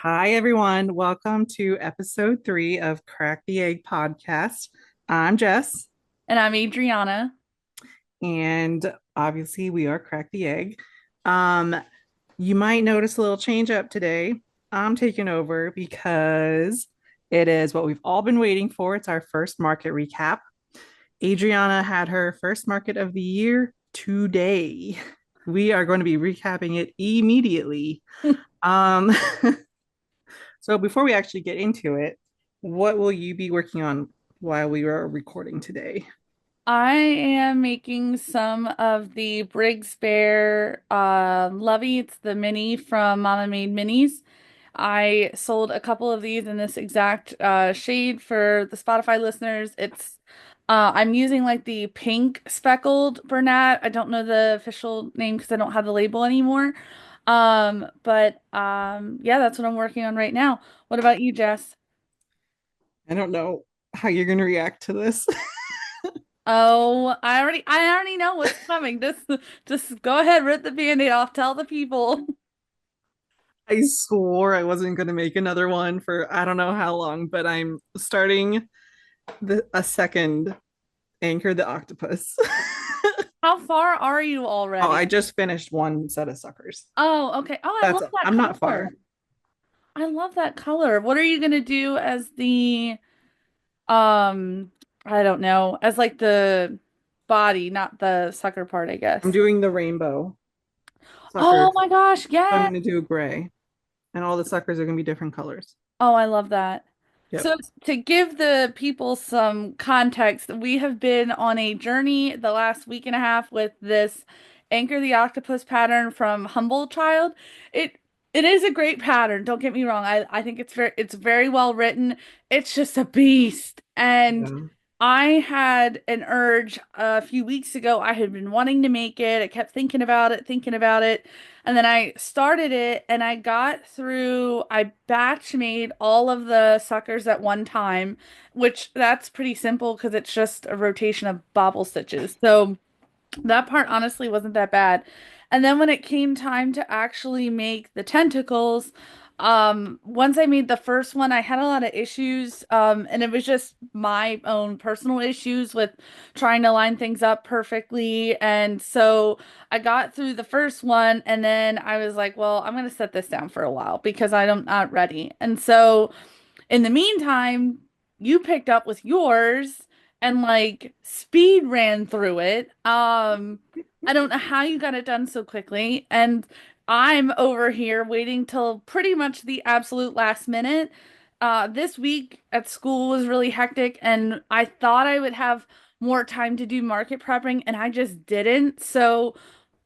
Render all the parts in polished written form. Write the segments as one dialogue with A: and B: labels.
A: Hi, everyone. Welcome to episode 3 of Crack the Egg podcast. I'm Jess,
B: And I'm Adriana.
A: and obviously, we are Crack the Egg. Um, you might notice a little change up today. I'm taking over because it is what we've all been waiting for. It's our first market recap. Adriana had her first market of the year today. We are going to be recapping it immediately. Um, So before we actually get into it, what will you be working on while we are recording today?
B: I am making some of the Briggs Bear Lovey. It's the mini from Mama Made Minis. I sold a couple of these in this exact shade for the Spotify listeners. I'm using like the pink speckled Bernat. I don't know the official name because I don't have the label anymore. But yeah, that's what I'm working on right now. What about you, Jess?
A: I don't know how you're going to react to this.
B: Oh, I already know what's coming. Just go ahead, rip the band-aid off, tell the people.
A: I swore I wasn't going to make another one for I don't know how long, but I'm starting a second Anchor the Octopus.
B: How far are you
A: Oh,
B: already?
A: I just finished one set of suckers.
B: Oh, okay. Oh, I
A: That's
B: love that
A: I'm not far.
B: color. I love that color. What are you gonna do as the um I don't know, as like the body, not the sucker part, I
A: I'm
B: guess.
A: doing the rainbow
B: Oh
A: suckers.
B: my gosh,
A: So I'm
B: yeah.
A: going to do gray, and all the suckers are going to be different colors.
B: Oh, I love that.
A: Yep.
B: So, to give the people some context, we have been on a journey the last week and a half with this Anchor the Octopus pattern from Humble Child. It it is a great pattern, don't get me wrong. I think it's very well written. It's just a beast. And
A: Yeah.
B: I had an urge a few weeks ago. I had been wanting to make it. I kept thinking about it. And then I started it and I batch made all of the suckers at one time, which that's pretty simple because it's just a rotation of bobble stitches. So that part honestly wasn't that bad. And then when it came time to actually make the tentacles, once I made the first one, I had a lot of issues, and it was just my own personal issues with trying to line things up perfectly. And so I got through the first one, and then I was like, well, I'm gonna set this down for a while because I'm not ready. And so in the meantime, you picked up with yours and like speed ran through it. I don't know how you got it done so quickly. And I'm over here waiting till pretty much the absolute last minute. This week at school was really hectic, and I thought I would have more time to do market prepping, and I just didn't. So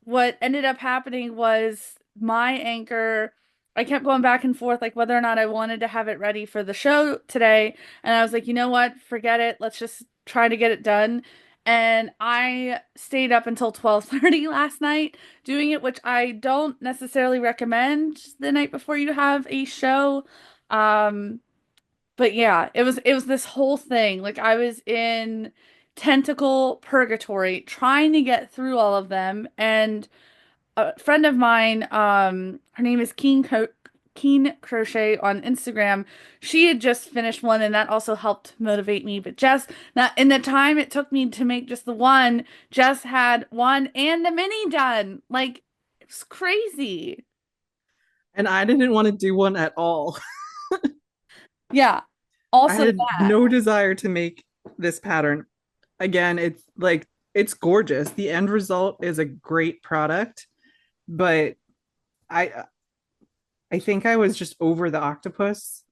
B: what ended up happening was my anchor, I kept going back and forth like whether or not I wanted to have it ready for the show today. And I was like, you know what? Forget it. Let's just try to get it done. And I stayed up until 12:30 last night doing it, which I don't necessarily recommend the night before you have a show. Um, but yeah, it was this whole thing. Like I was in tentacle purgatory trying to get through all of them. And a friend of mine, her name is Keen Crochet on Instagram. She had just finished one, and that also helped motivate me. But Jess, now in the time it took me to make just the one, Jess had one and the mini done. Like it was crazy.
A: And I didn't want to do one at all.
B: Yeah.
A: I
B: Also
A: had
B: that.
A: no desire to make this pattern. Again, it's like it's gorgeous. The end result is a great product, but I I think I was just over the octopus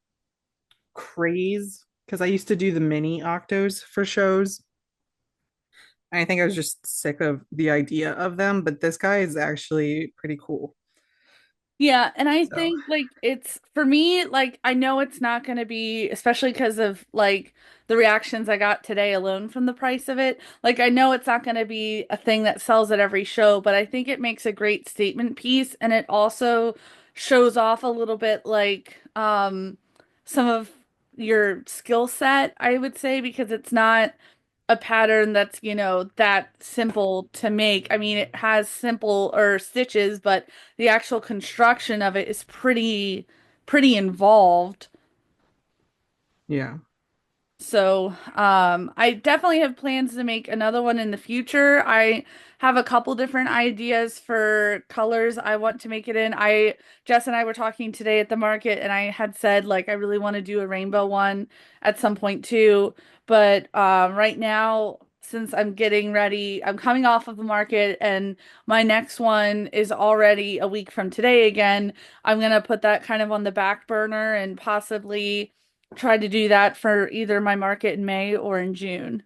A: craze because I used to do the mini octos for shows. I think I was just sick of the idea of them, but this guy is actually pretty cool.
B: Yeah, and I
A: So,
B: think like it's for me, like I know it's not going to be, especially because of like the reactions I got today alone from the price of it. Like I know it's not going to be a thing that sells at every show, but I think it makes a great statement piece, and it also shows off a little bit like some of your skill set, I would say, because it's not a pattern that's, that simple to make. I mean, it has simple or stitches, but the actual construction of it is pretty involved.
A: Yeah.
B: So, I definitely have plans to make another one in the future. I have a couple different ideas for colors I want to make it in. Jess and I were talking today at the market, and I had said like I really want to do a rainbow one at some point too. But right now, since I'm getting ready, I'm coming off of the market, and my next one is already a week from today again. I'm gonna put that kind of on the back burner and possibly try to do that for either my market in May or in June.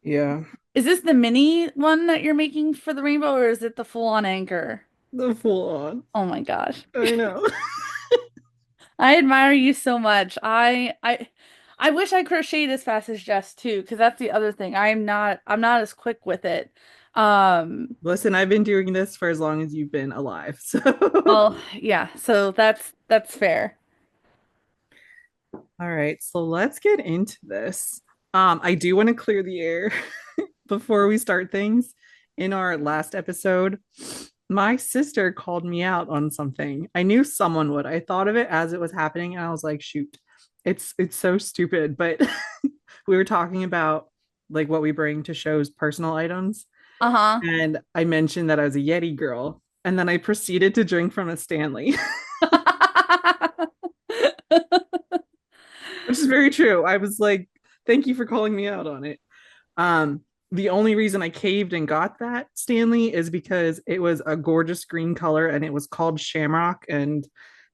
A: Yeah.
B: Is this the mini one that you're making for the rainbow, or is it the full-on anchor?
A: The full on.
B: Oh my gosh.
A: I know.
B: I admire you so much. I wish I crocheted as fast as Jess too, because that's the other thing. I'm not as quick with it. Um,
A: Listen, I've been doing this for as long as you've been alive. So,
B: well, yeah, so that's fair.
A: all right. So let's get into this. I do want to clear the air before we start things. In our last episode, my sister called me out on something. I knew someone would. I thought of it as it was happening, and I was like, shoot, it's so stupid. But we were talking about like what we bring to shows, personal items.
B: Uh-huh.
A: And I mentioned that I was a Yeti girl. And then I proceeded to drink from a Stanley, which is very true. I was like, thank you for calling me out on it. Um, the only reason I caved and got that Stanley is because it was a gorgeous green color and it was called Shamrock. And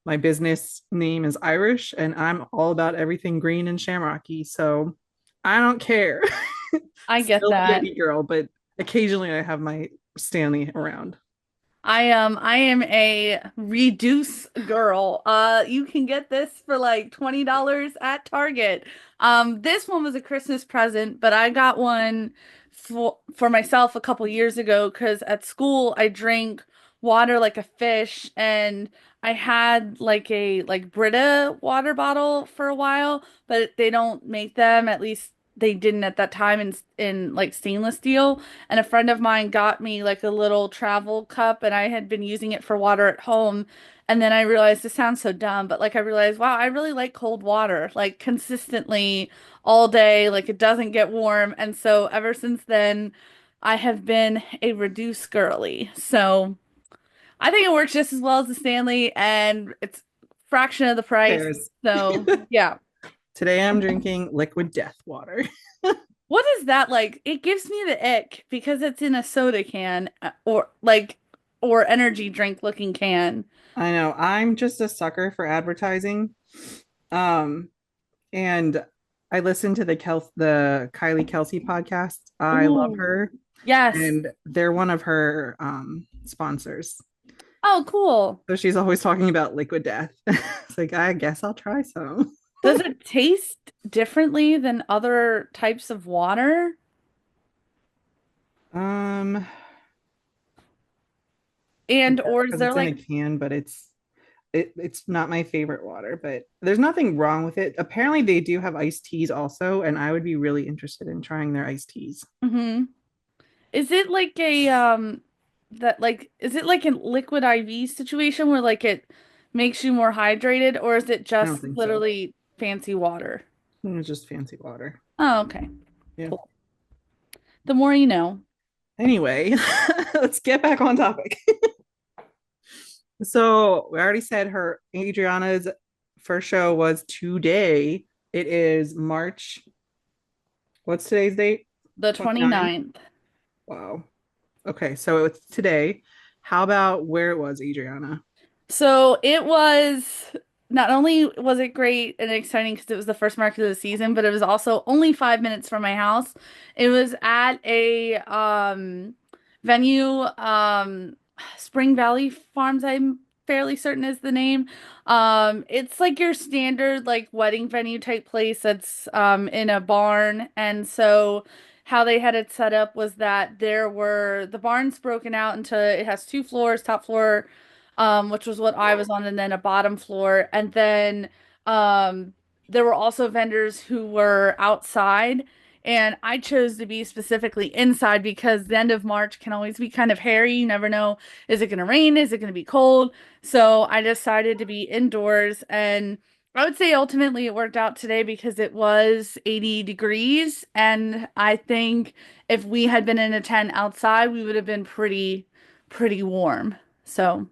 A: my business name is Irish, and I'm all about everything green and shamrocky. So I don't care.
B: I get
A: Still a
B: that.
A: Yeti girl, but occasionally I have my Stanley around.
B: I am a reduce girl. You can get this for like $20 at Target. This one was a Christmas present, but I got one for myself a couple years ago because at school I drink water like a fish, and I had like a like Brita water bottle for a while, but they don't make them, at least they didn't at that time, in like stainless steel. And a friend of mine got me like a little travel cup, and I had been using it for water at home. And then I realized this sounds so dumb, but like I realized, wow, I really like cold water, like consistently all day, like it doesn't get warm. And so ever since then, I have been a reduced girly. So I think it works just as well as the Stanley, and it's fraction of the price.
A: Cheers.
B: So yeah.
A: Today I'm drinking liquid death water.
B: What is that like? It gives me the ick because it's in a soda can, or like or energy drink looking can.
A: I know I'm just a sucker for advertising. Um, and I listen to the Kylie Kelsey podcast. I love
B: Ooh.
A: her,
B: Yes.
A: and they're one of her sponsors.
B: Oh, cool.
A: So she's always talking about liquid death. It's like, I guess I'll try some.
B: Does it taste differently than other types of water?
A: Um, I
B: And
A: guess
B: or is
A: because
B: there
A: it's in a
B: like,
A: can, but it's not my favorite water, but there's nothing wrong with it. Apparently they do have iced teas also, and I would be really interested in trying their iced teas.
B: hmm is it like a that like is it like a liquid IV situation where like it makes you more hydrated, or is it
A: I don't
B: just
A: think so.
B: literally fancy water?
A: It's just fancy water.
B: Oh, okay.
A: Yeah.
B: Cool. The more you know.
A: Anyway, let's get back on topic. So we already said her Adriana's first show was today. It is March. What's today's date?
B: The
A: 29th.
B: 29th.
A: Wow. Okay, so it's today. How about where it was, Adriana?
B: So it was not only was it great and exciting because it was the first market of the season, but it was also only 5 minutes from my house. It was at a venue, Spring Valley Farms, I'm fairly certain is the name. It's like your standard like wedding venue type place that's in a barn. And so how they had it set up was that there were the barn's broken out into it has two floors, top floor, which was what I was on, and then a bottom floor. And then um, there were also vendors who were outside And I chose to be specifically inside because the end of March can always be kind of hairy. You never know, is it going to rain? Is it going to be cold? So I decided to be indoors. And I would say ultimately it worked out today because it was 80 degrees. And I think if we had been in a tent outside, we would have been pretty warm. So,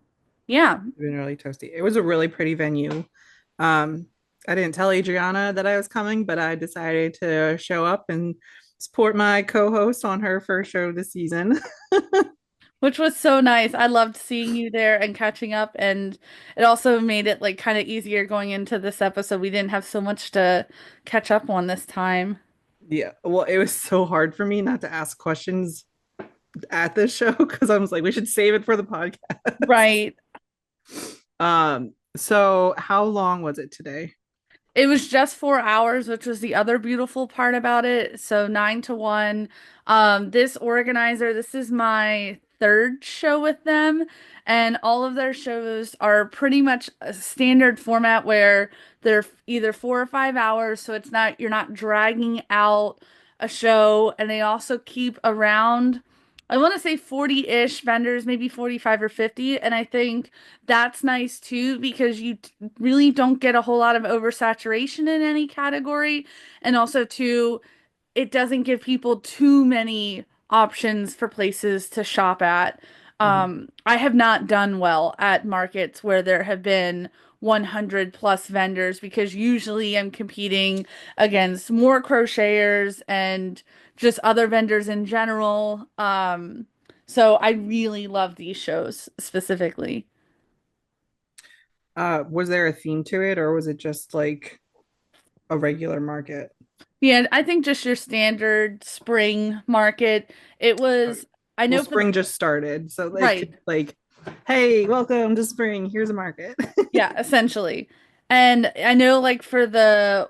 B: yeah.
A: Been really toasty. It was a really pretty venue. Um, I didn't tell Adrianna that I was coming, but I decided to show up and support my co-host on her first show this season.
B: Which was so nice. I loved seeing you there and catching up, and it also made it like kind of easier going into this episode. We didn't have so much to catch up on this time.
A: Yeah, well, it was so hard for me not to ask questions at this show because I was like, we should save it for the podcast.
B: Right.
A: So how long was it today?
B: It was just 4 hours, which was the other beautiful part about it. So 9 to 1. This organizer, this is my third show with them, and all of their shows are pretty much a standard format where they're either 4 or 5 hours, so it's not you're not dragging out a show, and they also keep around. I want to say 40-ish vendors, maybe 45 or 50, and I think that's nice too because you really don't get a whole lot of oversaturation in any category. And also, too, it doesn't give people too many options for places to shop at.
A: Mhm.
B: I have not done well at markets where there have been 100 plus vendors because usually I'm competing against more crocheters and just other vendors in general. So I really love these shows specifically.
A: Was there a theme to it, or was it just like a regular market?
B: Yeah, I think just your standard spring market. It
A: Uh,
B: was, I
A: Well,
B: know for the,
A: spring just started, so they
B: right.
A: could like, hey, welcome to spring. Here's a market.
B: Yeah, essentially. And I know like for the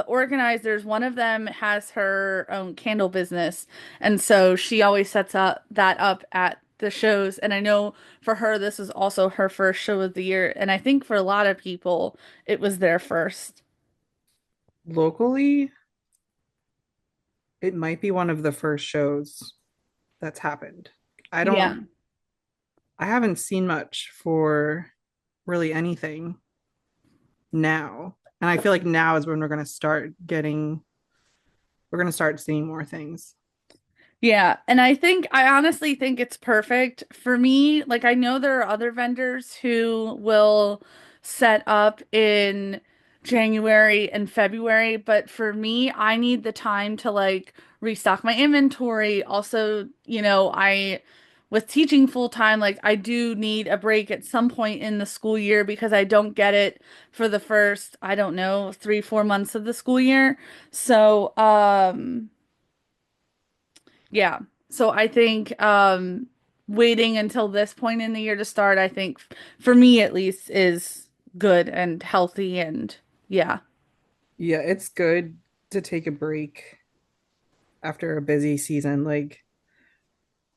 B: organizers, one of them has her own candle business. And so she always sets up that up at the shows. And I know for her this was also her first show of the year. And I think for a lot of people it was their first.
A: Locally, it might be one of the first shows that's happened. I don't,
B: Yeah.
A: I haven't seen much for really anything now. And I feel like now is when we're going to start seeing more things.
B: Yeah, and I honestly think it's perfect for me. Like I know there are other vendors who will set up in January and February, but for me, I need the time to like restock my inventory. Also, I with teaching full time, like I do need a break at some point in the school year because I don't get it for the first, I don't know, 3, 4 months of the school year. So, yeah. So I think waiting until this point in the year to start, I think for me at least is good and healthy and yeah.
A: Yeah, it's good to take a break after a busy season. Like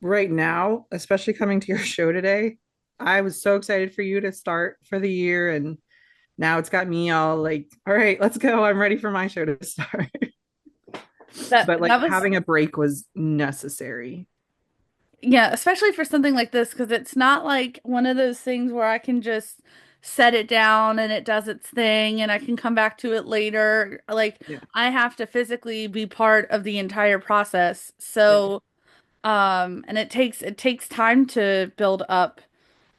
A: right now, especially coming to your show today, I was so excited for you to start for the year. And now it's got me all like, all right, let's go. I'm ready for my show to start.
B: That
A: But like
B: that was
A: having a break was necessary.
B: yeah, especially for something like this because it's not like one of those things where I can just set it down and it does its thing and I can come back to it later. Like
A: Yeah.
B: I have to physically be part of the entire process.
A: Yeah.
B: So and it takes time to build up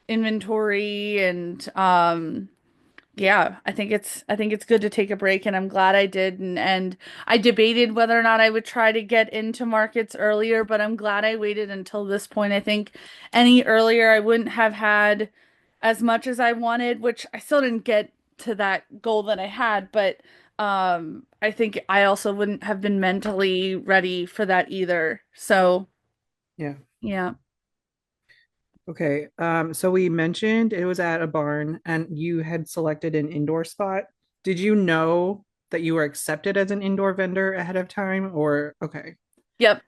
B: inventory and yeah, I think it's good to take a break and I'm glad I did and I debated whether or not I would try to get into markets earlier, but I'm glad I waited until this point. I think any earlier I wouldn't have had as much as I wanted, which I still didn't get to that goal that I had, but I think I also wouldn't have been mentally ready for that either. So,
A: Yeah.
B: yeah.
A: Okay. So we mentioned it was at a barn and you had selected an indoor spot. Did you know that you were accepted as an indoor vendor ahead of time or okay.
B: Yep.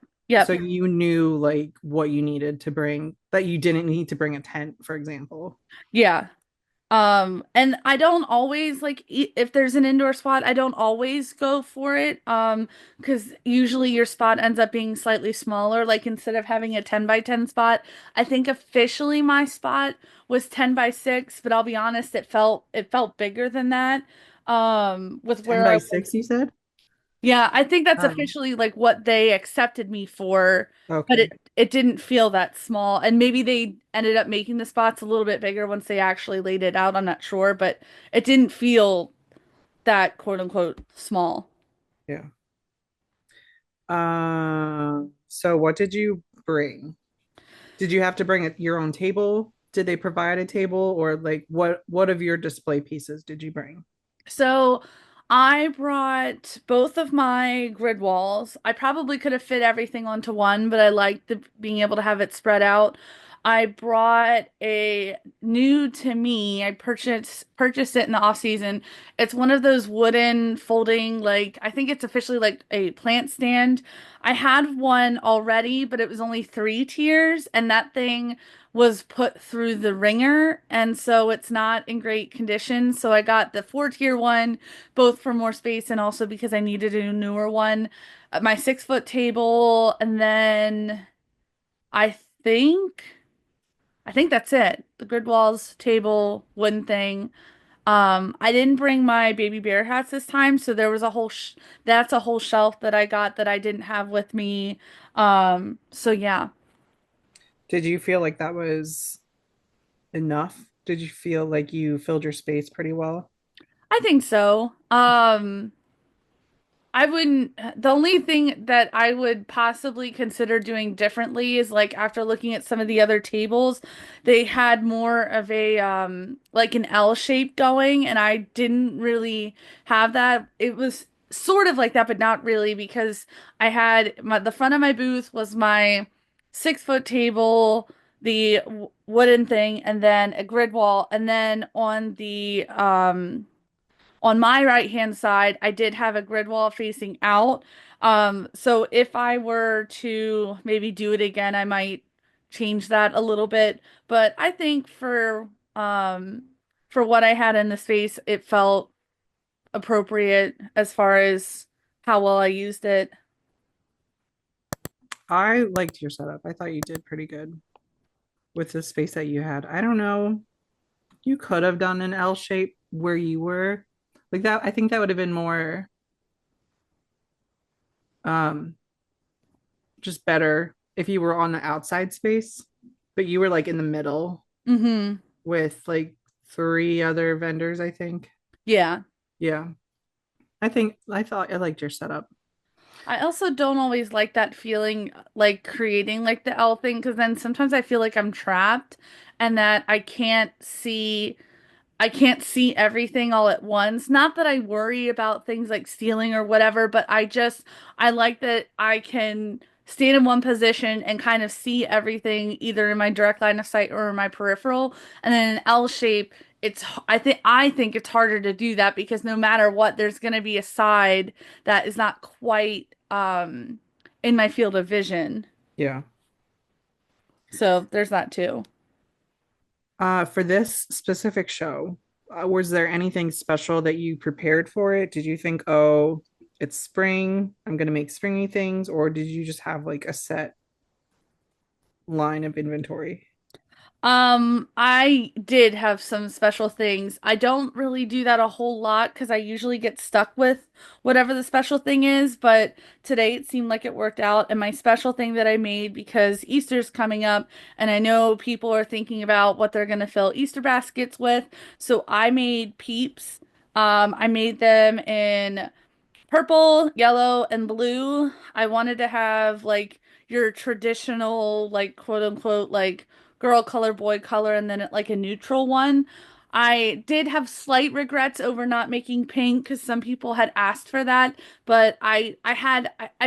A: So
B: Yep.
A: you knew like what you needed to bring, that you didn't need to bring a tent, for example.
B: Yeah. And I don't always like if there's an indoor spot, I don't always go for it. Because usually your spot ends up being slightly smaller. Like instead of having a 10 by 10 spot, I think officially my spot was 10 by 6, but I'll be honest, it felt bigger than that. With
A: 10
B: where
A: by
B: I was.
A: 6, you said?
B: Yeah, I think that's
A: Oh,
B: officially like what they accepted me for, but
A: okay.
B: it didn't feel that small. And maybe they ended up making the spots a little bit bigger once they actually laid it out. I'm not sure, but it didn't feel that quote unquote small.
A: Yeah. So what did you bring? Did you have to bring your own table? Did they provide a table, or like what of your display pieces did you bring?
B: So I brought both of my grid walls. I probably could have fit everything onto one, but I liked being able to have it spread out. I brought a new to me. I purchased it in the off season. It's one of those wooden folding, like I think it's officially like a plant stand. I had one already, but it was only 3 tiers, and that thing was put through the ringer, and so it's not in great condition. So I got the 4 tier one, both for more space and also because I needed a newer one. My 6 foot table, and then I think I think that's it. The grid walls, table, wooden thing. I didn't bring my baby bear hats this time, so there was a whole sh that's a whole shelf that I got that I didn't have with me. So yeah,
A: Did you feel like that was enough? Did you feel like you filled your space pretty well?
B: I think so. I wouldn't, the only thing that I would possibly consider doing differently is like after looking at some of the other tables, they had more of a like an L shape going, and I didn't really have that. It was sort of like that, but not really because I had the front of my booth was my 6 foot table, the wooden thing, and then a grid wall, and then on my right hand side, I did have a grid wall facing out. So if I were to maybe do it again, I might change that a little bit. But I think for what I had in the space, it felt appropriate as far as how well I used it.
A: I liked your setup. I thought you did pretty good with the space that you had. I don't know. You could have done an L shape where you were. Like that, I think that would have been more um just better if you were on the outside space, but you were like in the middle
B: Mm-hmm.
A: with like three other vendors, I think.
B: Yeah.
A: Yeah. I thought I liked your setup.
B: I also don't always like that feeling like creating like the L thing because then sometimes I feel like I'm trapped and that I can't see everything all at once. Not that I worry about things like stealing or whatever, but I like that I can stand in one position and kind of see everything either in my direct line of sight or in my peripheral. And then an L shape, I think it's harder to do that because no matter what, there's going to be a side that is not quite in my field of vision.
A: Yeah.
B: So there's that too.
A: For this specific show, was there anything special that you prepared for it? Did you think, oh, it's spring, I'm gonna make springy things, or did you just have like a set line of inventory?
B: I did have some special things. I don't really do that a whole lot because I usually get stuck with whatever the special thing is, but today it seemed like it worked out. And my special thing that I made because Easter's coming up and I know people are thinking about what they're gonna fill Easter baskets with. So I made peeps. I made them in purple, yellow, and blue. I wanted to have like your traditional, like quote unquote, like girl color, boy color, and then like a neutral one. I did have slight regrets over not making pink because some people had asked for that, but I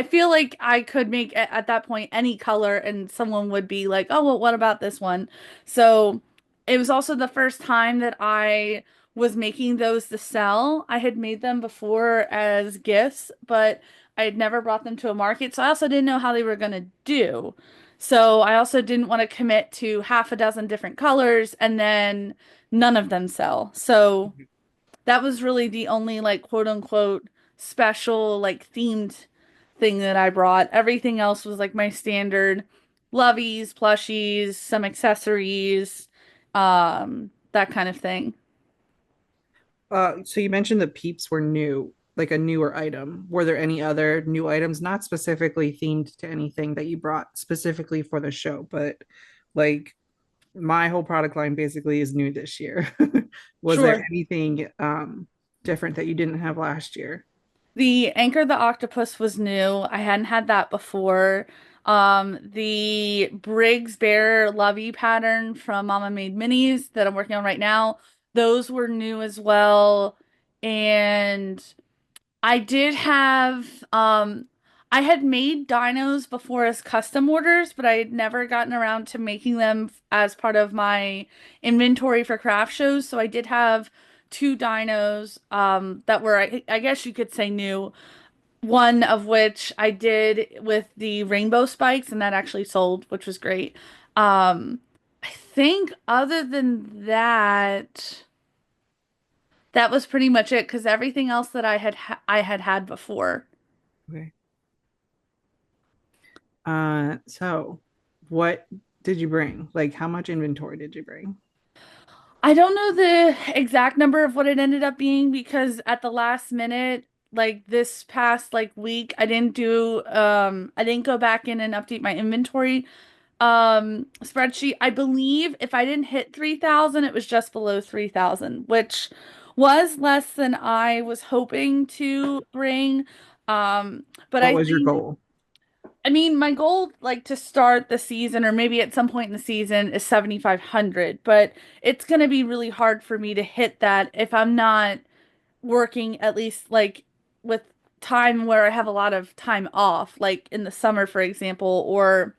B: feel like I could make at that point any color and someone would be like, "Oh, well, what about this one?" So it was also the first time that I was making those to sell. I had made them before as gifts, but I had never brought them to a market, so I also didn't know how they were gonna do. So I also didn't want to commit to half a dozen different colors and then none of them sell. So that was really the only like quote unquote special like themed thing that I brought. Everything else was like my standard loveys, plushies, some accessories, that kind of thing.
A: So you mentioned the peeps were new, like a newer item. Were there any other new items, not specifically themed to anything that you brought specifically for the show, but like my whole product line basically is new this year. Was there
B: Sure.
A: anything different that you didn't have last year?
B: The Anchor the Octopus was new. I hadn't had that before. The Briggs Bear Lovey pattern from Mama Made Minis that I'm working on right now, those were new as well. And I did have I had made dinos before as custom orders, but I had never gotten around to making them as part of my inventory for craft shows. So I did have two dinos that were I guess you could say new. One of which I did with the rainbow spikes and that actually sold, which was great. I think other than that, that was pretty much it because everything else that I had had before.
A: Okay. So what did you bring? Like how much inventory did you bring?
B: I don't know the exact number of what it ended up being because at the last minute, like this past like week, I didn't go back in and update my inventory spreadsheet. I believe if I didn't hit 3,000, it was just below 3,000, which was less than I was hoping to bring. But
A: What
B: I
A: was your
B: think
A: goal?
B: I mean, my goal, like to start the season or maybe at some point in the season, is 7,500, but it's going to be really hard for me to hit that if I'm not working at least like with time where I have a lot of time off, like in the summer, for example, or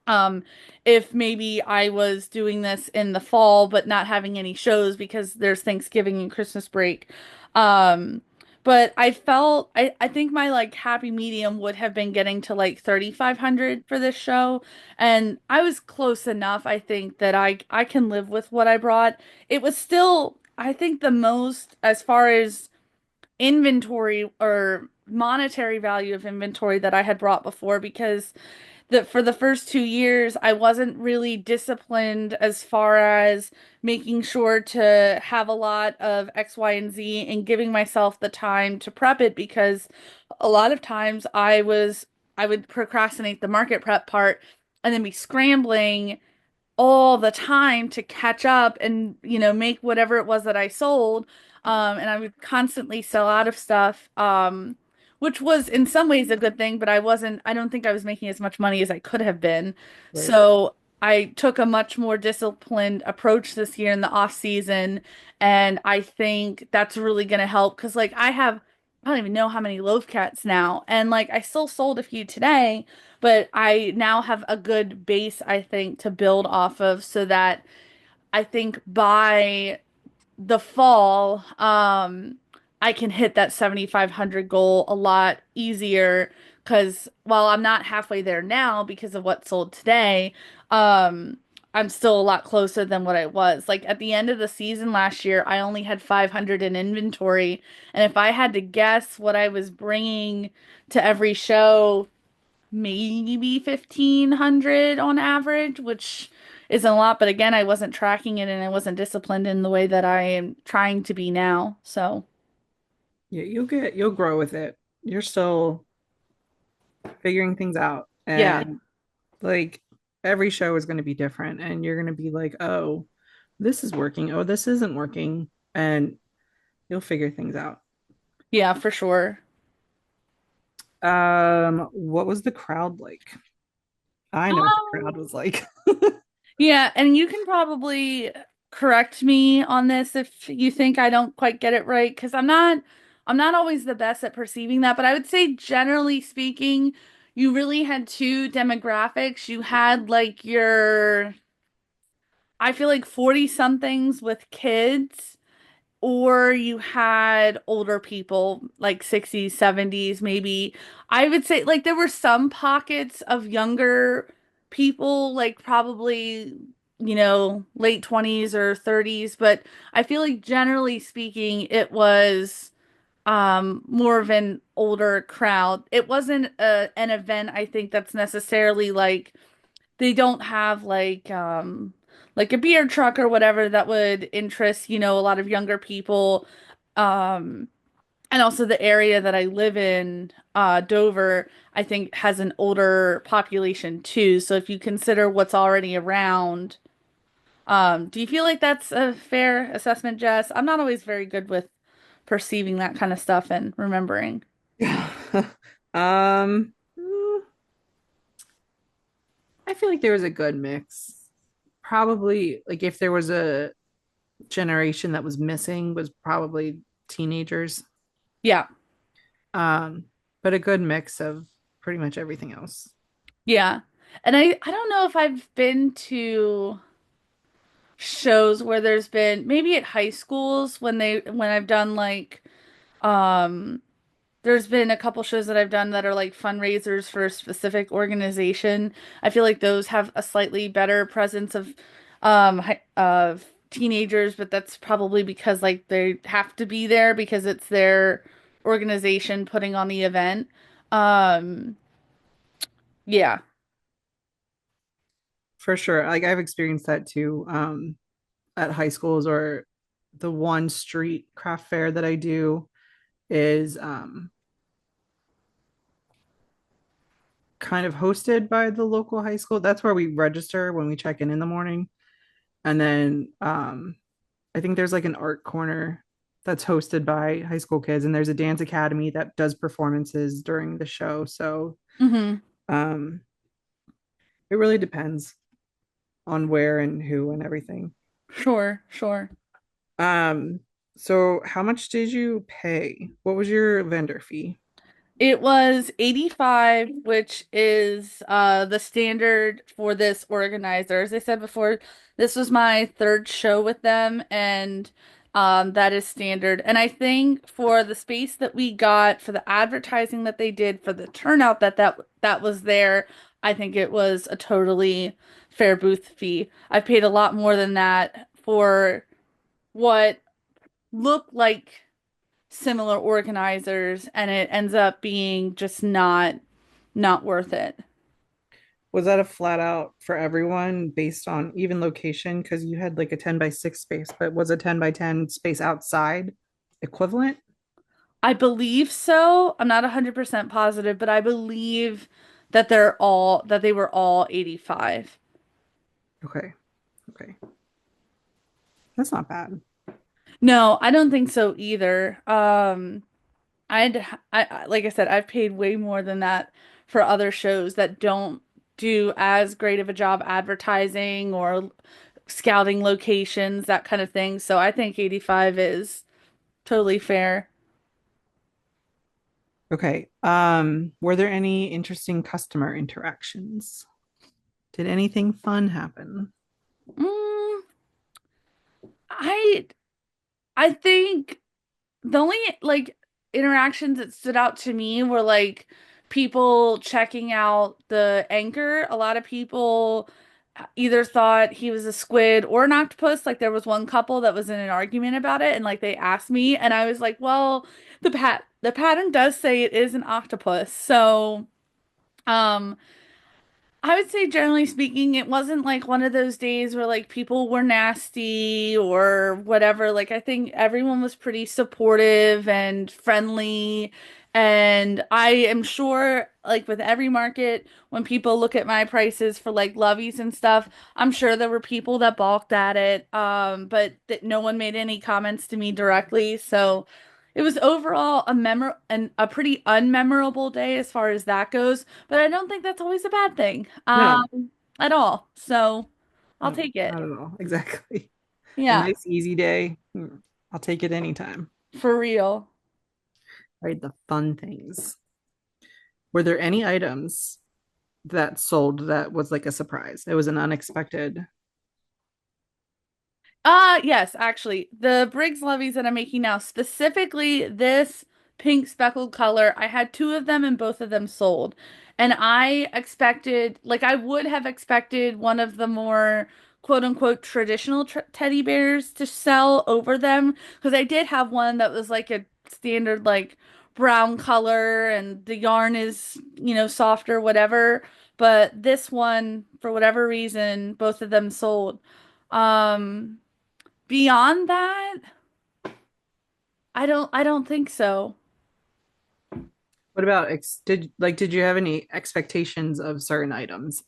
B: um, if maybe I was doing this in the fall but not having any shows because there's Thanksgiving and Christmas break. Um, but I think my like happy medium would have been getting to like 3,500 for this show. And I was close enough, I think, that I can live with what I brought. It was still, I think, the most as far as inventory or monetary value of inventory that I had brought before because that for the first 2 years, I wasn't really disciplined as far as making sure to have a lot of X, Y, and Z and giving myself the time to prep it because a lot of times I would procrastinate the market prep part and then be scrambling all the time to catch up and make whatever it was that I sold, and I would constantly sell out of stuff, which was in some ways a good thing, but I don't think I was making as much money as I could have been.
A: Right.
B: So I took a much more disciplined approach this year in the off season, and I think that's really going to help because like I don't even know how many loaf cats now, and like I still sold a few today, but I now have a good base, I think, to build off of so that I think by the fall, I can hit that 7,500 goal a lot easier because while I'm not halfway there now because of what sold today, um, I'm still a lot closer than what I was. Like at the end of the season last year, I only had 500 in inventory, and if I had to guess what I was bringing to every show, maybe 1,500 on average, which isn't a lot, but again, I wasn't tracking it and I wasn't disciplined in the way that I am trying to be now. So,
A: Yeah, you'll grow with it. You're still figuring things out.
B: yeah.
A: And like every show is going to be different. And you're going to be like, oh, this is working. Oh, this isn't working. And you'll figure things out.
B: Yeah, for sure.
A: What was the crowd like? I know what the crowd
B: Um,
A: was like.
B: yeah, and you can probably correct me on this if you think I don't quite get it right, because I'm not always the best at perceiving that, but I would say generally speaking, you really had two demographics. You had like your I feel like 40 somethings with kids, or you had older people like 60s, 70s, maybe. I would say like there were some pockets of younger people like probably, late 20s or 30s, but I feel like generally speaking, it was more of an older crowd. It wasn't an event I think that's necessarily like they don't have like a beer truck or whatever that would interest, a lot of younger people. Um and also the area that I live in, Dover, I think has an older population too. So if you consider what's already around, do you feel like that's a fair assessment, Jess? I'm not always very good with perceiving that kind of stuff and remembering.
A: I feel like there was a good mix. Probably like if there was a generation that was missing was probably teenagers.
B: Yeah.
A: Um, but a good mix of pretty much everything else.
B: Yeah. And I don't know if I've been to shows where there's been maybe at high schools when I've done like um there's been a couple shows that I've done that are like fundraisers for a specific organization. I feel like those have a slightly better presence of teenagers, but that's probably because like they have to be there because it's their organization putting on the event. Um yeah.
A: For sure. Like I've experienced that too. At high schools or the one street craft fair that I do is kind of hosted by the local high school. That's where we register when we check in the morning. And then I think there's like an art corner that's hosted by high school kids, and there's a dance academy that does performances during the show. So
B: Hmm.
A: um, it really depends on where and who and everything.
B: Sure, sure.
A: Um, so how much did you pay? What was your vendor fee?
B: It was 85, which is the standard for this organizer. As I said before, this was my third show with them, and that is standard. And I think for the space that we got, for the advertising that they did, for the turnout that was there, I think it was a totally fair booth fee. I paid a lot more than that for what looked like similar organizers, and it ends up being just not worth it.
A: Was that a flat out for everyone based on even location? Because you had like a 10 by 6 space, but was a 10 by 10 space outside equivalent?
B: I believe so. I'm not 100% positive, but I believe that they were all 85.
A: Okay. Okay. That's not bad.
B: No, I don't think so either. Like I said, I've paid way more than that for other shows that don't do as great of a job advertising or scouting locations, that kind of thing. So I think 85 is totally fair.
A: Okay. Were there any interesting customer interactions? Did anything fun happen?
B: Mm, I I think the only like interactions that stood out to me were like people checking out the anchor. A lot of people either thought he was a squid or an octopus. Like there was one couple that was in an argument about it, and like they asked me, and I was like, "Well, the pattern does say it is an octopus." So, um, I would say generally speaking, it wasn't like one of those days where like people were nasty or whatever. Like I think everyone was pretty supportive and friendly. And I am sure like with every market, when people look at my prices for like loveys and stuff, I'm sure there were people that balked at it. But that no one made any comments to me directly. So it was overall a pretty unmemorable day as far as that goes. But I don't think that's always a bad thing,
A: No,
B: at all. So I'll
A: no,
B: take it.
A: not at all. Exactly. A
B: Yeah,
A: nice, easy day. I'll take it anytime.
B: for real.
A: All right, the fun things. Were there any items that sold that was like a surprise? It was an unexpected.
B: Yes, actually, the Briggs Levies that I'm making now, specifically this pink speckled color, I had two of them and both of them sold. And I expected, like, I would have expected one of the more quote unquote traditional teddy bears to sell over them because I did have one that was like a standard, like, brown color and the yarn is, softer, whatever. But this one, for whatever reason, both of them sold. Um, Beyond that, I don't think so.
A: What about did you have any expectations of certain items?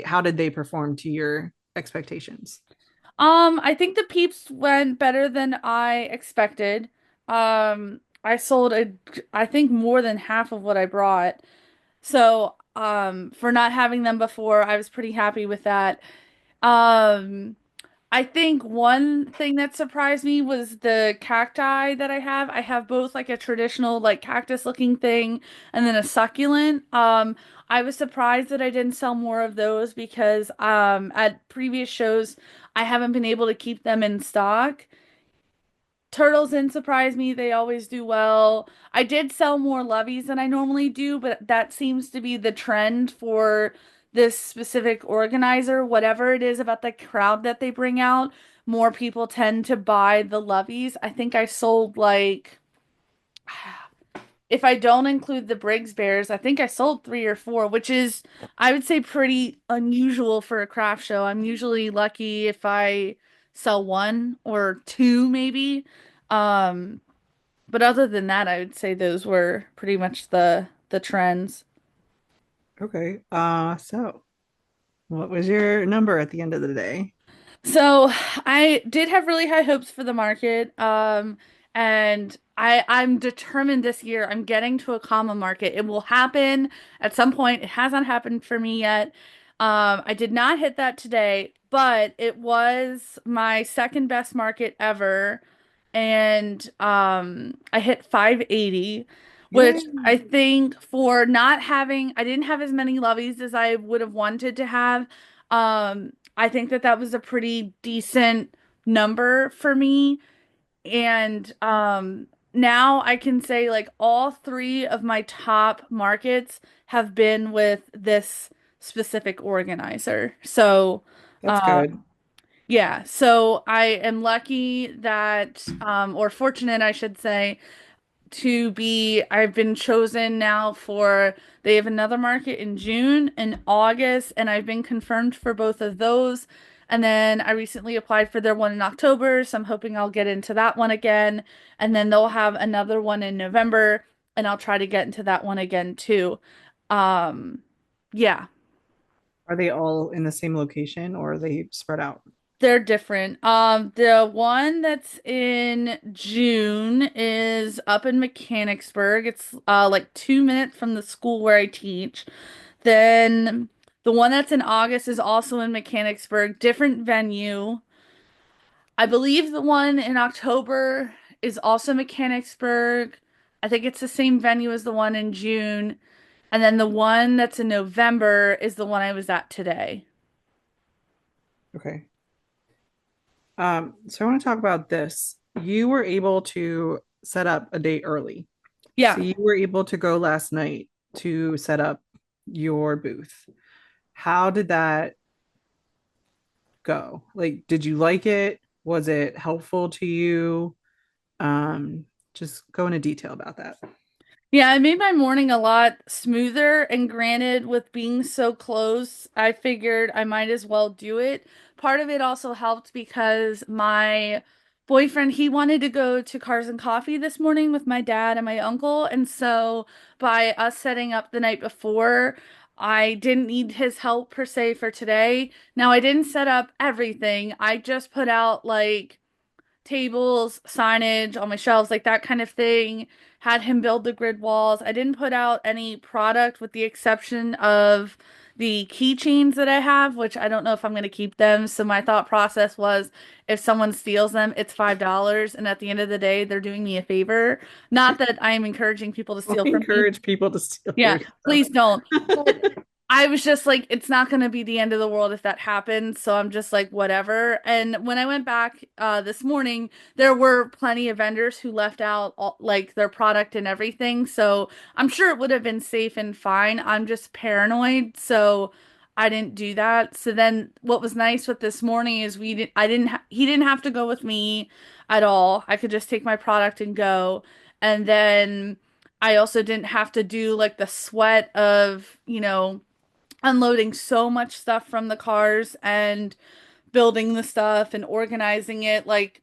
A: How did they perform to your expectations?
B: I think the peeps went better than I expected. I sold I think more than half of what I brought. So, for not having them before, I was pretty happy with that. Um, I think one thing that surprised me was the cacti that I have. I have both like a traditional like cactus looking thing and then a succulent. I was surprised that I didn't sell more of those because at previous shows I haven't been able to keep them in stock. Turtles didn't surprise me. They always do well. I did sell more loveys than I normally do, but that seems to be the trend for this specific organizer. Whatever it is about the crowd that they bring out, more people tend to buy the loveys. I think I sold like, if I don't include the Briggs Bears, I think I sold three or four, which is, I would say, pretty unusual for a craft show. I'm usually lucky if I sell one or two, maybe. Um, but other than that, I would say those were pretty much the trends.
A: Okay. So what was your number at the end of the day?
B: So I did have really high hopes for the market. And I'm determined this year I'm getting to a comma market. It will happen at some point. It hasn't happened for me yet. I did not hit that today, but it was my second best market ever. And I hit 580, which I
A: Yay.
B: think for not having, I didn't have as many loveys as I would have wanted to have. I think that that was a pretty decent number for me. And now I can say like all three of my top markets have been with this specific organizer. So,
A: That's
B: uh,
A: good.
B: yeah, so I am lucky that, or fortunate, I should say, I've been chosen now for, they have another market in June and August, and I've been confirmed for both of those. And then I recently applied for their one in October, so I'm hoping I'll get into that one again. And then they'll have another one in November, and I'll try to get into that one again too. Um, yeah.
A: Are they all in the same location or are they spread out?
B: They're different. The one that's in June is up in Mechanicsburg. It's like 2 minutes from the school where I teach. Then the one that's in August is also in Mechanicsburg, different venue. I believe the one in October is also Mechanicsburg. I think it's the same venue as the one in June. And then the one that's in November is the one I was at today.
A: Okay. So I want to talk about this. You were able to set up a date early. So
B: Yeah.
A: you were able to go last night to set up your booth. How did that go? Like, did you like it? Was it helpful to you? Um, just go into detail about that.
B: Yeah, it made my morning a lot smoother. And granted, with being so close, I figured I might as well do it. Part of it also helped because my boyfriend, he wanted to go to Cars and Coffee this morning with my dad and my uncle. And so by us setting up the night before, I didn't need his help per se for today. Now, I didn't set up everything. I just put out like tables, signage on my shelves, like that kind of thing. Had him build the grid walls. I didn't put out any product with the exception of the keychains that I have, which I don't know if I'm going to keep them. So my thought process was if someone steals them, it's $5. And at the end of the day, they're doing me a favor. Not that I am encouraging people to
A: Don't
B: steal from me.
A: encourage people to steal
B: Yeah,
A: your stuff.
B: please don't. I was just like, it's not going to be the end of the world if that happens. So I'm just like, whatever. And when I went back this morning, there were plenty of vendors who left out all, like their product and everything. So I'm sure it would have been safe and fine. I'm just paranoid. So I didn't do that. So then what was nice with this morning is I didn't, he didn't have to go with me at all. I could just take my product and go. And then I also didn't have to do like the sweat of, unloading so much stuff from the cars and building the stuff and organizing it. Like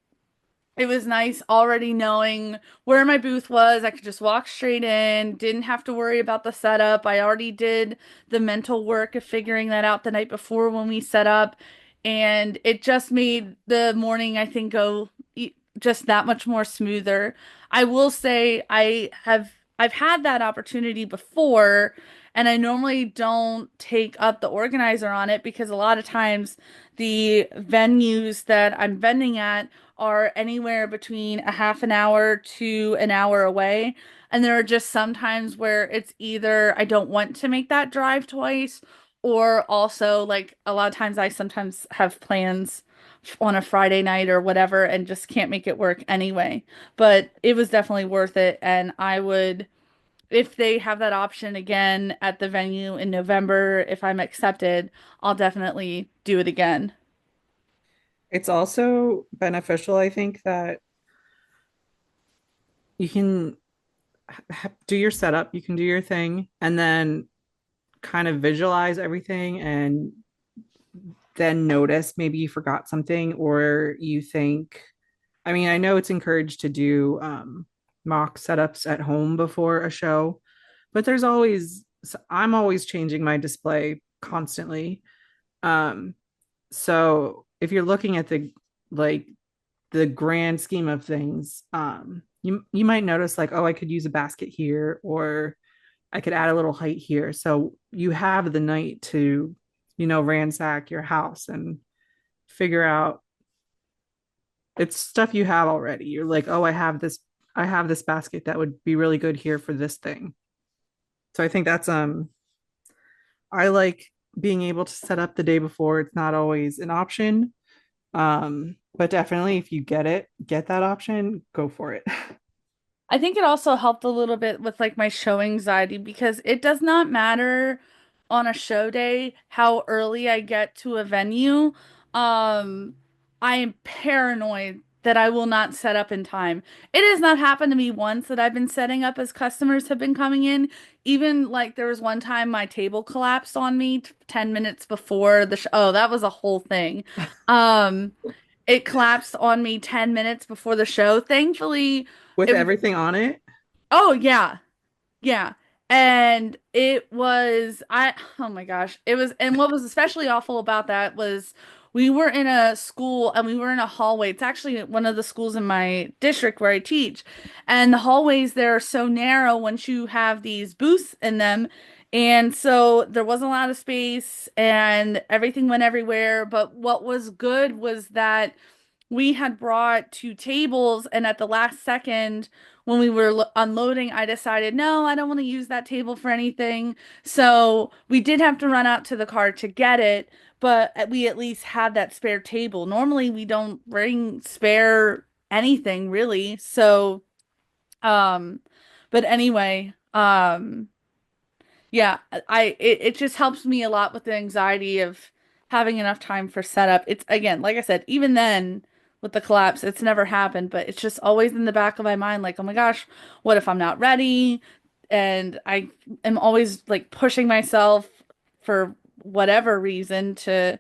B: it was nice already knowing where my booth was. I could just walk straight in, didn't have to worry about the setup. I already did the mental work of figuring that out the night before when we set up. And it just made the morning, I think, just that much more smoother. I will say I've had that opportunity before, and I normally don't take up the organizer on it because a lot of times the venues that I'm vending at are anywhere between a half an hour to an hour away. And there are just some times where it's either I don't want to make that drive twice, or also like a lot of times I sometimes have plans on a Friday night or whatever and just can't make it work anyway. But it was definitely worth it. And I would, if they have that option again at the venue in November, if I'm accepted, I'll definitely do it again.
A: It's also beneficial, I think, that you can do your setup, you can do your thing, and then kind of visualize everything and then notice maybe you forgot something or you think, I mean, I know it's encouraged to do mock setups at home before a show, but I'm always changing my display constantly. Um, so if you're looking at like the grand scheme of things, you might notice like, oh, I could use a basket here, or I could add a little height here. So you have the night to, ransack your house and figure out it's stuff you have already. You're like, oh, I have this basket that would be really good here for this thing. So I think that's I like being able to set up the day before. It's not always an option. But definitely if you get that option, go for it.
B: I think it also helped a little bit with like my show anxiety because it does not matter on a show day how early I get to a venue. Um, I am paranoid that I will not set up in time. It has not happened to me once that I've been setting up as customers have been coming in. Even like there was one time my table collapsed on me 10 minutes before the show. Oh, that was a whole thing. Um, it collapsed on me 10 minutes before the show. Thankfully,
A: With
B: it was
A: everything on it,
B: Oh yeah. Yeah. And it was oh my gosh. It was, and what was especially awful about that was we were in a school and we were in a hallway. It's actually one of the schools in my district where I teach. And the hallways there are so narrow once you have these booths in them. And so there wasn't a lot of space and everything went everywhere. But what was good was that we had brought two tables, and at the last second, when we were unloading, I decided, no, I don't want to use that table for anything. So we did have to run out to the car to get it, but we at least had that spare table. Normally, we don't bring spare anything really. So, um, but anyway, yeah, it just helps me a lot with the anxiety of having enough time for setup. It's again, like I said, even then with the collapse, it's never happened, but it's just always in the back of my mind, like, oh my gosh, what if I'm not ready? And I am always like pushing myself for whatever reason to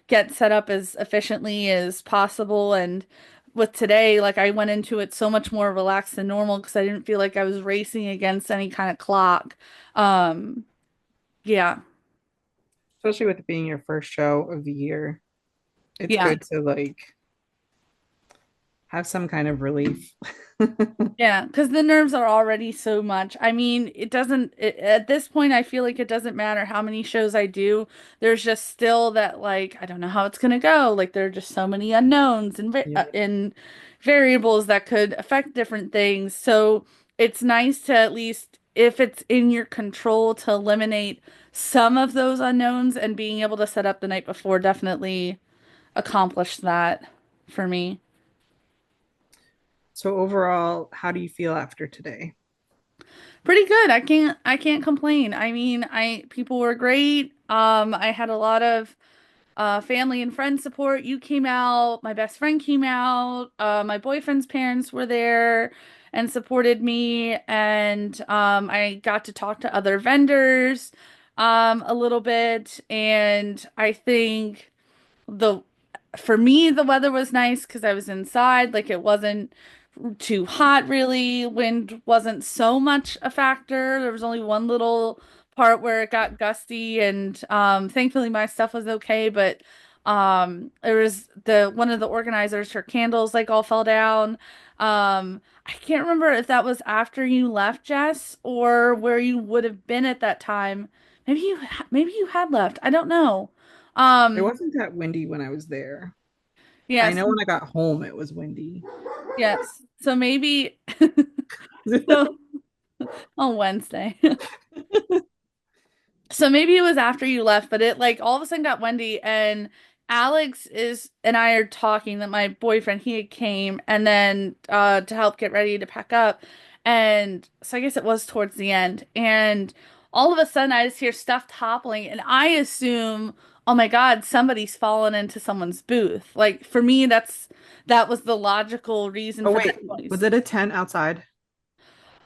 B: get set up as efficiently as possible. And with today, like I went into it so much more relaxed than normal because I didn't feel like I was racing against any kind of clock. Um, yeah,
A: especially with it being your first show of the year, it's
B: yeah,
A: good to like have some kind of relief.
B: yeah, because the nerves are already so much. I mean, at this point, I feel like it doesn't matter how many shows I do. There's just still that, like, I don't know how it's gonna go. Like, there are just so many unknowns and
A: Yeah.
B: variables that could affect different things. So it's nice to at least, if it's in your control, to eliminate some of those unknowns, and being able to set up the night before definitely accomplished that for me.
A: So overall, how do you feel after today?
B: Pretty good. I can't complain. I mean, I people were great. I had a lot of family and friend support. You came out, my best friend came out, my boyfriend's parents were there and supported me, and I got to talk to other vendors a little bit, and I think the for me the weather was nice because I was inside, like it wasn't too hot really. Wind wasn't so much a factor. There was only one little part where it got gusty, and thankfully my stuff was okay, but there was the one of the organizers, her candles like all fell down. I can't remember if that was after you left, Jess, or where you would have been at that time. Maybe you had left. I don't know.
A: It
B: Um,
A: wasn't that windy when I was there. I
B: yes,
A: know when I got home it was windy.
B: yes. So maybe so on Wednesday. So maybe it was after you left, but it like all of a sudden got windy, and Alex is and I are talking that my boyfriend he had came and then to help get ready to pack up. And so I guess it was towards the end. And all of a sudden I just hear stuff toppling, and I assume, oh my God, somebody's fallen into someone's booth. Like for me, that was the logical reason
A: Oh
B: for
A: wait,
B: that
A: was
B: noise.
A: it a tent outside?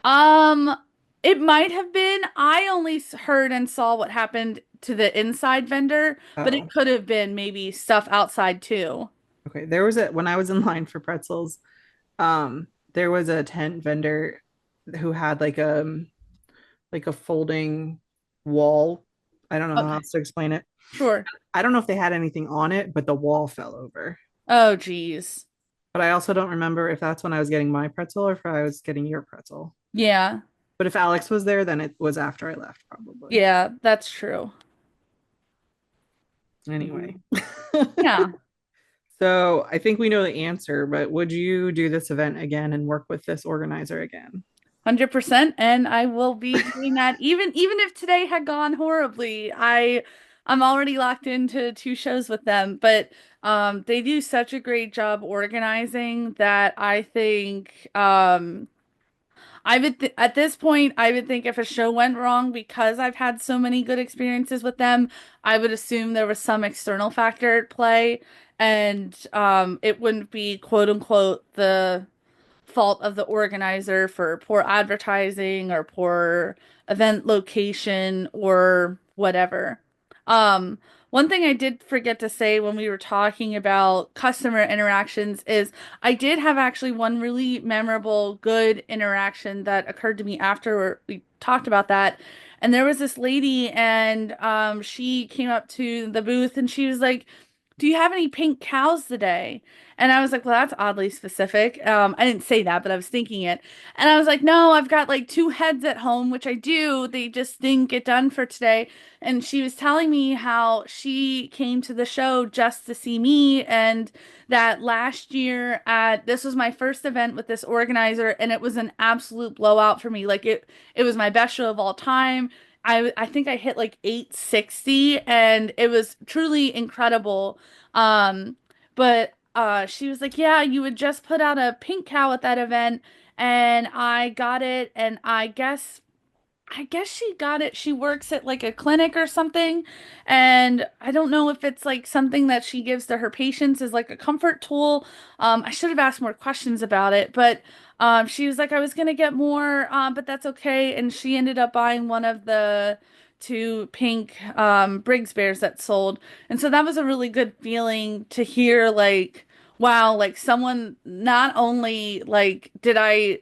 B: Um, it might have been. I only heard and saw what happened to the inside vendor, but it
A: Oh,
B: could have been maybe stuff outside too.
A: okay. There was a when I was in line for pretzels, there was a tent vendor who had like a folding wall. I don't know how
B: Okay,
A: else to explain it.
B: sure.
A: I don't know if they had anything on it, but the wall fell over.
B: Oh, geez.
A: But I also don't remember if that's when I was getting my pretzel or if I was getting your pretzel.
B: Yeah,
A: But if Alex was there, then it was after I left, probably.
B: yeah, that's true.
A: Anyway.
B: Yeah,
A: So I think we know the answer, but would you do this event again and work with this organizer again?
B: 100%. And I will be doing that even if today had gone horribly. I'm already locked into two shows with them, but they do such a great job organizing that I think I would th at this point, I would think if a show went wrong because I've had so many good experiences with them, I would assume there was some external factor at play, and it wouldn't be quote unquote the fault of the organizer for poor advertising or poor event location or whatever. Um, One thing I did forget to say when we were talking about customer interactions is I did have actually one really memorable, good interaction that occurred to me after we talked about that. And there was this lady, and she came up to the booth and she was like, "Do you have any pink cows today?" And I was like, "Well, that's oddly specific." I didn't say that, but I was thinking it. And I was like, "No, I've got like two heads at home, which I do. They just didn't get done for today." And she was telling me how she came to the show just to see me, and that last year at this was my first event with this organizer, and it was an absolute blowout for me. Like it was my best show of all time. I think I hit like 860, and it was truly incredible. Um, but she was like, "Yeah, you had just put out a pink cow at that event, and I got it, and I guess she got it. She works at like a clinic or something. And I don't know if it's like something that she gives to her patients as like a comfort tool. I should have asked more questions about it, but she was like, I was gonna get more, but that's okay. And she ended up buying one of the two pink Briggs bears that sold. And so that was a really good feeling to hear like, wow, like someone not only like did I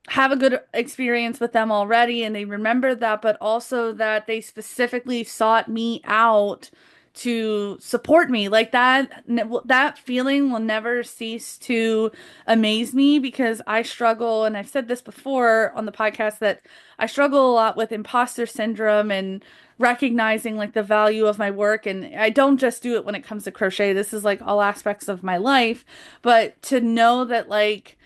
B: have a good experience with them already and they remembered that, but also that they specifically sought me out to support me. Like that feeling will never cease to amaze me because I struggle, and I've said this before on the podcast, that I struggle a lot with imposter syndrome and recognizing like the value of my work. And I don't just do it when it comes to crochet. This is like all aspects of my life, but to know that like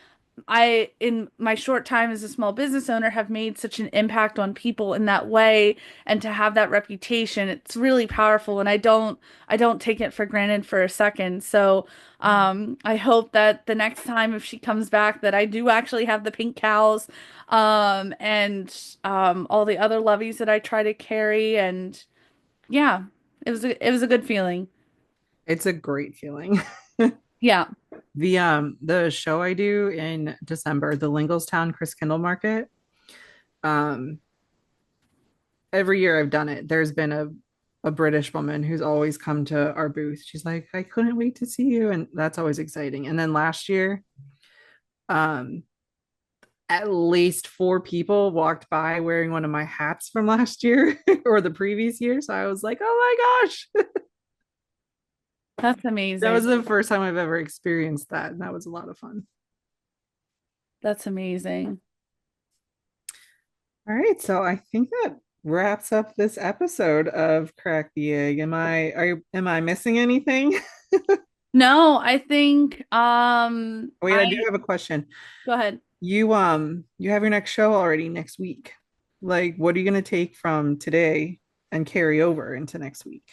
B: in my short time as a small business owner, have made such an impact on people in that way, and to have that reputation, it's really powerful, and I don't take it for granted for a second. So, I hope that the next time if she comes back that I do actually have the pink cows, and all the other loveys that I try to carry, and yeah, it was a good feeling.
A: It's a great feeling.
B: Yeah.
A: The show I do in December, the Linglestown Chris Kindle Market, um, every year I've done it, there's been a British woman who's always come to our booth. She's like, I couldn't wait to see you. And that's always exciting. And then last year, um, at least four people walked by wearing one of my hats from last year or the previous year. So I was like, oh my gosh,
B: That's
A: that
B: amazing.
A: was the first time I've ever experienced that. And that was a lot of fun.
B: That's amazing.
A: All right. So I think that wraps up this episode of Crack the Egg. Am I missing anything?
B: No, I think
A: Wait, I do have a question.
B: go ahead.
A: You have your next show already next week. Like, what are you gonna take from today and carry over into next week?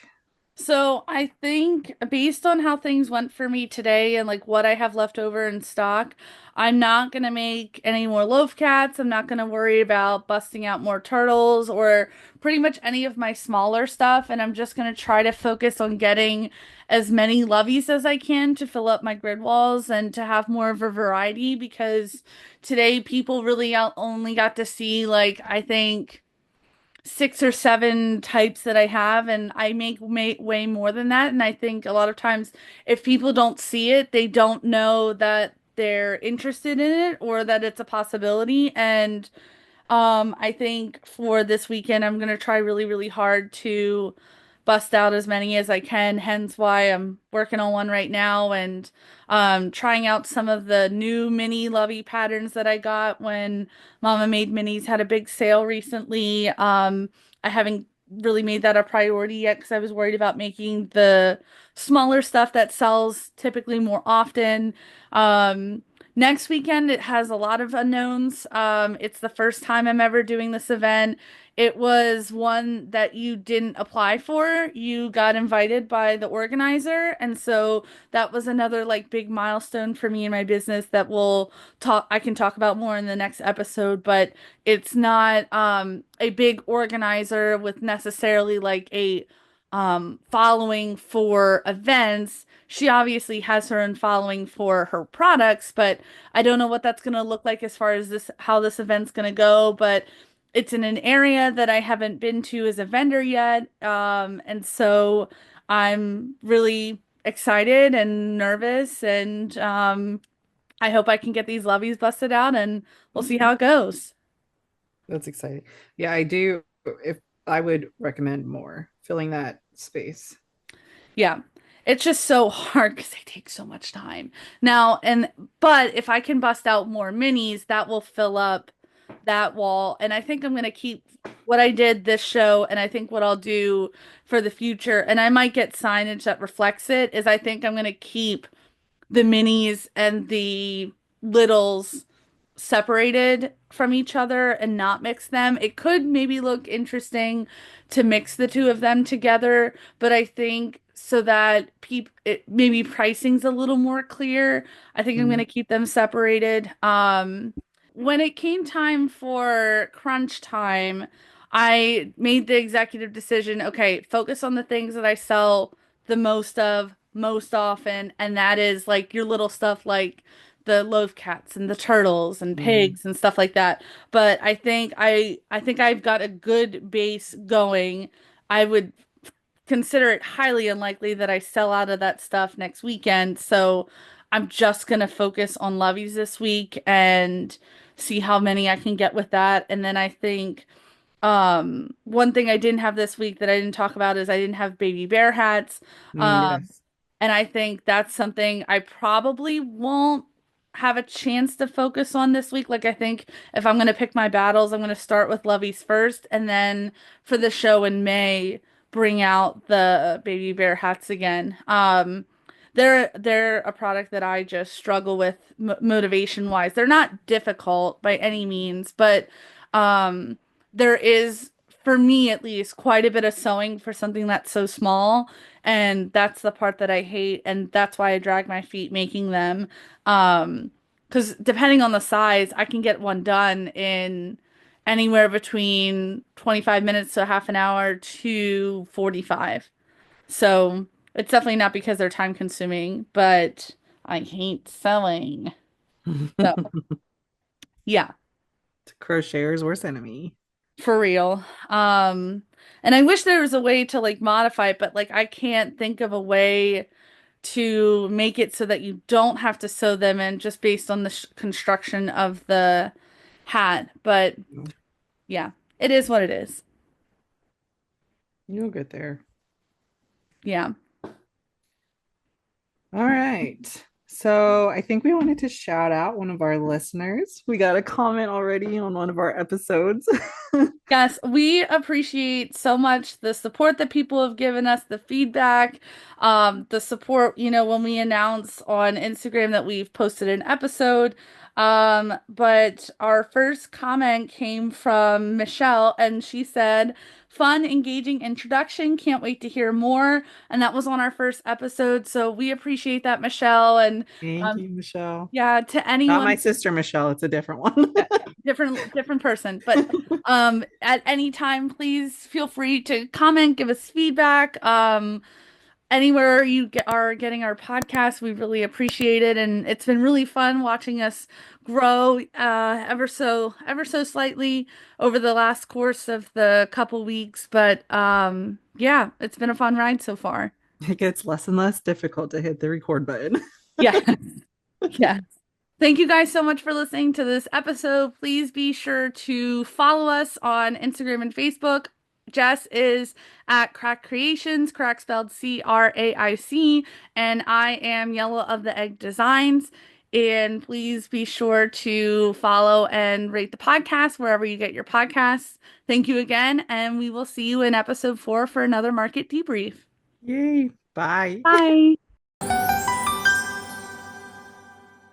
B: So I think based on how things went for me today and like what I have left over in stock, I'm not gonna make any more loaf cats. I'm not gonna worry about busting out more turtles or pretty much any of my smaller stuff. And I'm just gonna try to focus on getting as many loveys as I can to fill up my grid walls and to have more of a variety because today people really only got to see like I think six or seven types that I have, and I make way more than that. And I think a lot of times, if people don't see it, they don't know that they're interested in it or that it's a possibility. And I think for this weekend, I'm gonna try really, really hard to bust out as many as I can. Hence why I'm working on one right now and trying out some of the new mini lovey patterns that I got when Mama Made Minis had a big sale recently. I haven't really made that a priority yet because I was worried about making the smaller stuff that sells typically more often. Next weekend, it has a lot of unknowns. It's the first time I'm ever doing this event. It was one that you didn't apply for. You got invited by the organizer. And so that was another like big milestone for me in my business that I can talk about more in the next episode, but it's not a big organizer with necessarily like a following for events. She obviously has her own following for her products, but I don't know what that's going to look like as far as this, how this event's going to go, but it's in an area that I haven't been to as a vendor yet. And so I'm really excited and nervous, and I hope I can get these levies busted out and we'll see how it goes.
A: That's exciting. Yeah, I do. If I would recommend more filling that space.
B: Yeah. It's just so hard because they take so much time. Now, but if I can bust out more minis, that will fill up that wall. And I think I'm going to keep what I did this show. And I think what I'll do for the future, and I might get signage that reflects it, is I think I'm going to keep the minis and the littles separated from each other and not mix them. It could maybe look interesting to mix the two of them together, but I think so that maybe pricing's a little more clear, I think I'm going
A: Mm.
B: to keep them separated. When it came time for crunch time, I made the executive decision, okay, focus on the things that I sell the most of most often, and that is like your little stuff like the loaf cats and the turtles and
A: Mhm.
B: pigs and stuff like that. But I think I've got a good base going. I would consider it highly unlikely that I sell out of that stuff next weekend. So I'm just gonna focus on loveys this week and see how many I can get with that. And then I think one thing I didn't have this week that I didn't talk about is I didn't have baby bear hats. Um
A: Yes.
B: and I think that's something I probably won't have a chance to focus on this week. Like, I think if I'm going to pick my battles, I'm going to start with Lovey's first, and then for the show in May, bring out the baby bear hats again. They're a product that I just struggle with motivation wise. They're not difficult by any means, but um there is, for me at least, quite a bit of sewing for something that's so small, and that's the part that I hate, and that's why I drag my feet making them. Because depending on the size, I can get one done in anywhere between 25 minutes to half an hour to 45. So it's definitely not because they're time consuming, but I hate sewing. So yeah,
A: Crocheters worst enemy.
B: for real. And I wish there was a way to like modify it, but like I can't think of a way to make it so that you don't have to sew them in just based on the construction of the hat. But yeah, it is what it is.
A: You'll get there.
B: Yeah.
A: All right. So I think we wanted to shout out one of our listeners. We got a comment already on one of our episodes.
B: Yes, we appreciate so much the support that people have given us, the feedback, the support, when we announce on Instagram that we've posted an episode. But our first comment came from Michelle, and she said, "Fun, engaging introduction. Can't wait to hear more." And that was on our first episode. So we appreciate that, Michelle. And
A: Thank
B: um,
A: you, Michelle.
B: yeah, to
A: Not my
B: anyone.
A: sister, Michelle. It's a different one.
B: Yeah, different person, but at any time please feel free to comment, give us feedback, anywhere are getting our podcast, we really appreciate it, and it's been really fun watching us grow ever so slightly over the last course of the couple weeks, but yeah, it's been a fun ride so far.
A: It gets less and less difficult to hit the record button.
B: Yeah. Yeah. Thank you guys so much for listening to this episode. Please be sure to follow us on Instagram and Facebook. Jess is at Craic Creations, Craic spelled Craic, and I am Yellow of the Egg Designs. And please be sure to follow and rate the podcast wherever you get your podcasts. Thank you again, and we will see you in episode 4 for another market debrief.
A: Yay. Bye.
B: Bye.